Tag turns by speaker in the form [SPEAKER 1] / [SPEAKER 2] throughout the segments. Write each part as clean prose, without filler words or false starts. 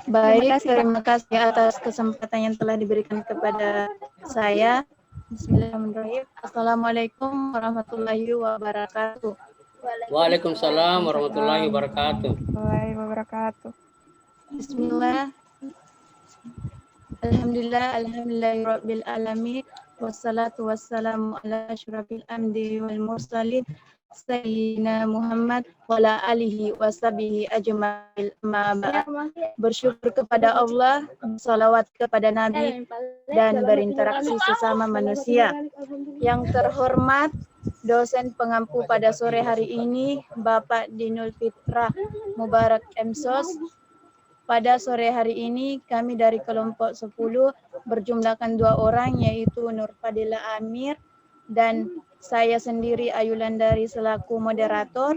[SPEAKER 1] Baik, terima kasih atas kesempatan yang telah diberikan kepada saya. Bismillahirrahmanirrahim. Assalamualaikum warahmatullahi wabarakatuh.
[SPEAKER 2] Waalaikumsalam warahmatullahi wabarakatuh.
[SPEAKER 3] Warahmatullahi wabarakatuh.
[SPEAKER 1] Bismillah. Alhamdulillahirabbil alamin wassalatu wassalamu ala asyrafil anbiya'i wal mursalin sayyidina Muhammad wa ala alihi washabihi ajmail. Bersyukur kepada Allah, salawat kepada Nabi dan berinteraksi sesama manusia. Yang terhormat dosen pengampu pada sore hari ini Bapak Dinul Fitrah Mubarak MSOS. Pada sore hari ini kami dari kelompok 10 berjumlahkan 2 orang, yaitu Nur Fadila Amir dan saya sendiri Ayulandari selaku moderator.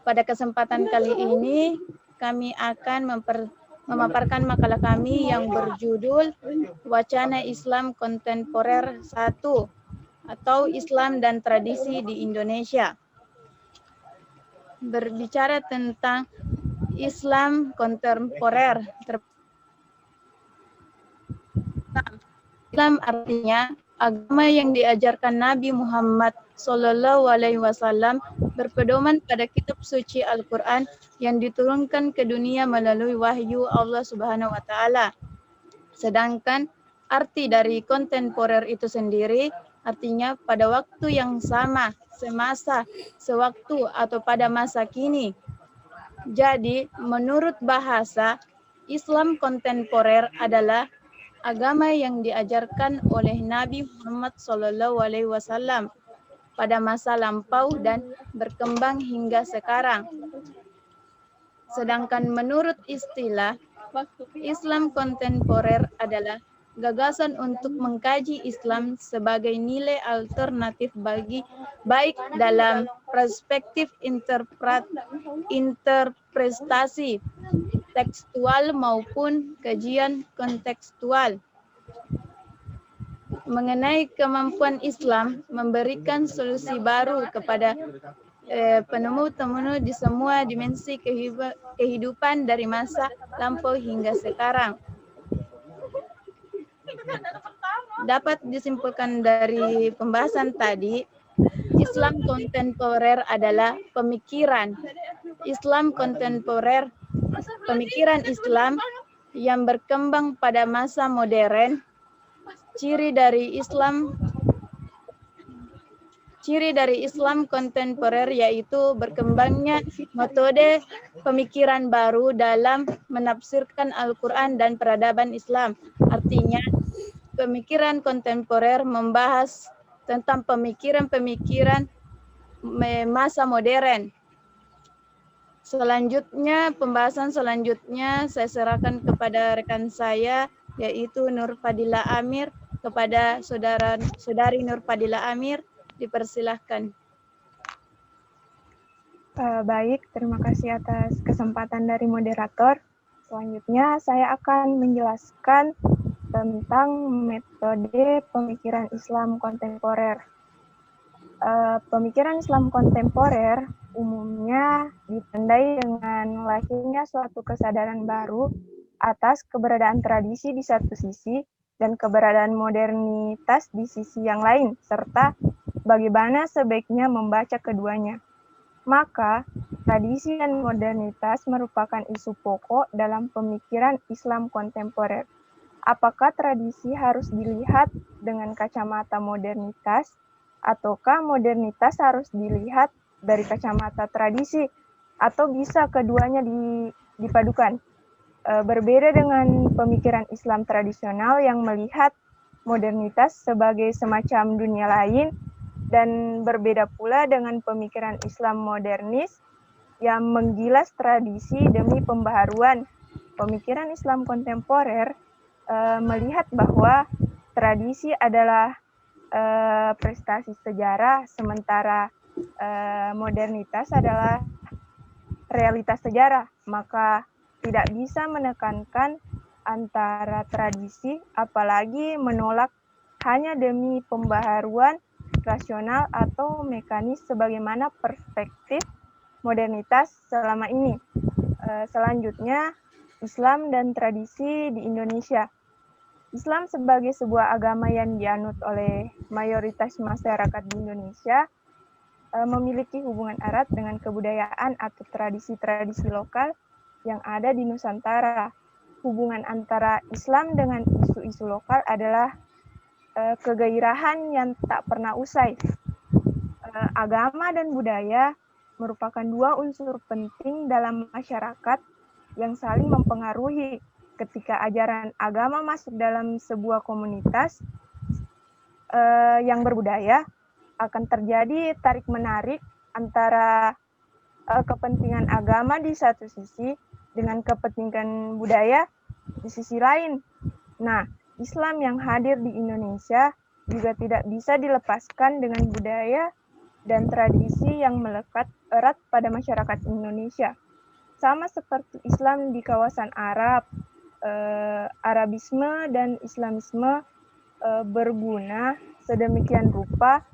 [SPEAKER 1] Pada kesempatan kali ini kami akan memaparkan makalah kami yang berjudul Wacana Islam Kontemporer 1 atau Islam dan Tradisi di Indonesia. Berbicara tentang Islam kontemporer. Islam artinya agama yang diajarkan Nabi Muhammad SAW berpedoman pada kitab suci Al-Quran yang diturunkan ke dunia melalui wahyu Allah Subhanahu wa Ta'ala. Sedangkan arti dari kontemporer itu sendiri artinya pada waktu yang sama, semasa, sewaktu, atau pada masa kini. Jadi, menurut bahasa, Islam kontemporer adalah agama yang diajarkan oleh Nabi Muhammad SAW pada masa lampau dan berkembang hingga sekarang. Sedangkan menurut istilah, Islam kontemporer adalah gagasan untuk mengkaji Islam sebagai nilai alternatif baik dalam perspektif interpretasi tekstual maupun kajian kontekstual. Mengenai kemampuan Islam memberikan solusi baru kepada penemu-penemu di semua dimensi kehidupan dari masa lampau hingga sekarang. Dapat disimpulkan dari pembahasan tadi, Islam kontemporer adalah pemikiran Islam yang berkembang pada masa modern. Ciri dari Islam kontemporer yaitu berkembangnya metode pemikiran baru dalam menafsirkan Al-Quran dan peradaban Islam. Artinya, pemikiran kontemporer membahas tentang pemikiran masa modern. Pembahasan selanjutnya saya serahkan kepada rekan saya, yaitu Nur Fadila Amir. Kepada saudari Nur Fadila Amir, dipersilahkan.
[SPEAKER 3] Baik, terima kasih atas kesempatan dari moderator. Selanjutnya saya akan menjelaskan tentang metode pemikiran Islam kontemporer. Pemikiran Islam kontemporer umumnya ditandai dengan lahirnya suatu kesadaran baru atas keberadaan tradisi di satu sisi dan keberadaan modernitas di sisi yang lain, serta bagaimana sebaiknya membaca keduanya. Maka, tradisi dan modernitas merupakan isu pokok dalam pemikiran Islam kontemporer. Apakah tradisi harus dilihat dengan kacamata modernitas, ataukah modernitas harus dilihat dari kacamata tradisi, atau bisa keduanya dipadukan? Berbeda dengan pemikiran Islam tradisional yang melihat modernitas sebagai semacam dunia lain, dan berbeda pula dengan pemikiran Islam modernis yang menggilas tradisi demi pembaharuan. Pemikiran Islam kontemporer melihat bahwa tradisi adalah prestasi sejarah, sementara modernitas adalah realitas sejarah. Maka tidak bisa menekankan antara tradisi, apalagi menolak hanya demi pembaharuan rasional atau mekanis sebagaimana perspektif modernitas selama ini. Selanjutnya, Islam dan tradisi di Indonesia. Islam sebagai sebuah agama yang dianut oleh mayoritas masyarakat di Indonesia memiliki hubungan erat dengan kebudayaan atau tradisi-tradisi lokal yang ada di Nusantara. Hubungan antara Islam dengan isu-isu lokal adalah kegairahan yang tak pernah usai. Agama dan budaya merupakan dua unsur penting dalam masyarakat yang saling mempengaruhi. Ketika ajaran agama masuk dalam sebuah komunitas yang berbudaya, akan terjadi tarik-menarik antara kepentingan agama di satu sisi dengan kepentingan budaya di sisi lain. Nah, Islam yang hadir di Indonesia juga tidak bisa dilepaskan dengan budaya dan tradisi yang melekat erat pada masyarakat Indonesia. Sama seperti Islam di kawasan Arab, Arabisme dan Islamisme berguna sedemikian rupa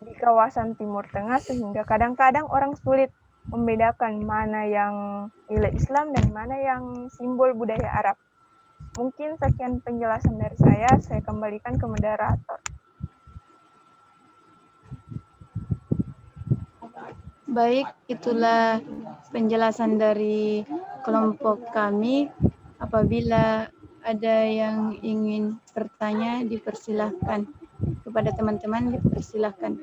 [SPEAKER 3] di kawasan Timur Tengah sehingga kadang-kadang orang sulit membedakan mana yang nilai Islam dan mana yang simbol budaya Arab. Mungkin sekian penjelasan dari saya kembalikan ke moderator.
[SPEAKER 1] Baik, itulah penjelasan dari kelompok kami. Apabila ada yang ingin bertanya, dipersilahkan. Kepada teman-teman, dipersilahkan.